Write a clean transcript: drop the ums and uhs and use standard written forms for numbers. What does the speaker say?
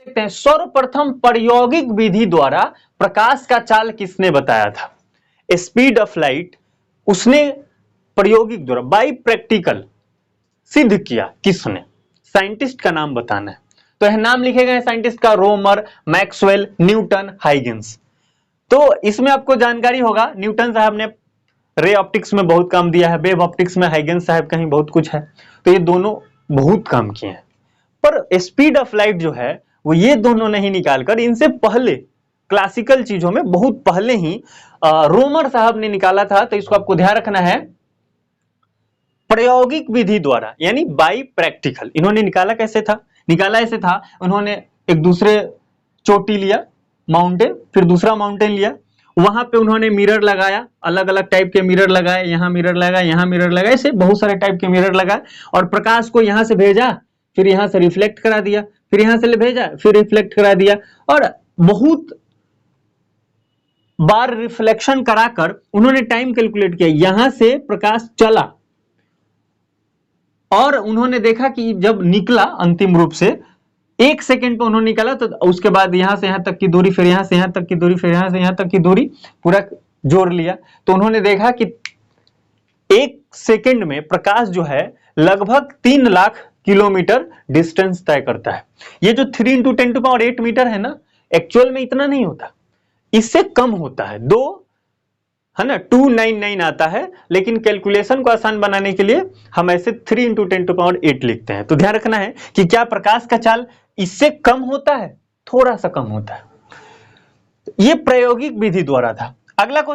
देखते हैं सर्वप्रथम प्रायोगिक विधि द्वारा प्रकाश का चाल किसने बताया था? स्पीड ऑफ लाइट उसने प्रायोगिक द्वारा बाई प्रैक्टिकल सिद्ध किया किसने? साइंटिस्ट का नाम बताना है। तो यह नाम लिखे गए साइंटिस्ट का, रोमर, मैक्सवेल, न्यूटन, हाइगेंस। तो इसमें आपको जानकारी होगा न्यूटन साहब ने रे ऑप्टिक्स में बहुत काम दिया है, वेव ऑप्टिक्स में हाइगेंस साहब कहीं बहुत कुछ है, तो ये दोनों बहुत काम किए हैं। पर स्पीड ऑफ लाइट जो है वो ये दोनों नहीं निकालकर इनसे पहले क्लासिकल चीजों में बहुत पहले ही रोमर साहब ने निकाला था। तो इसको आपको ध्यान रखना है, प्रायोगिक विधि द्वारा यानी बाई प्रैक्टिकल। इन्होंने निकाला कैसे था? निकाला ऐसे था, उन्होंने एक दूसरे चोटी लिया माउंटेन, फिर दूसरा माउंटेन लिया, वहां पे उन्होंने मिरर लगाया, अलग अलग टाइप के मिरर लगाए, यहां मिरर लगाया, यहां मिरर लगाए, ऐसे बहुत सारे टाइप के मिरर लगाए और प्रकाश को यहां से भेजा, फिर यहां से रिफ्लेक्ट करा दिया, फिर यहां से भेजा, फिर रिफ्लेक्ट करा दिया और बहुत बार रिफ्लेक्शन कराकर उन्होंने टाइम कैलकुलेट किया। यहां से प्रकाश चला और उन्होंने देखा कि जब निकला अंतिम रूप से 1 सेकेंड पे उन्होंने निकाला, तो उसके बाद यहां से यहां तक की दूरी, फिर यहां से यहां तक की दूरी, फिर यहां से यहां तक की दूरी पूरा जोड़ लिया। तो उन्होंने देखा कि 1 सेकेंड में प्रकाश जो है लगभग 3 लाख किलोमीटर डिस्टेंस तय करता है। ये जो 3 × 10⁸ मीटर है ना, एक्चुअल में इतना नहीं होता, इससे कम होता है, 2 है ना 299 आता है, लेकिन कैलकुलेशन को आसान बनाने के लिए हम ऐसे 3 × 10⁸ लिखते हैं। तो ध्यान रखना है कि क्या प्रकाश का चाल इससे कम होता है? थोड़ा सा कम होता है। ये प्रायोगिक विधि द्वारा था। अगला क्वेश्चन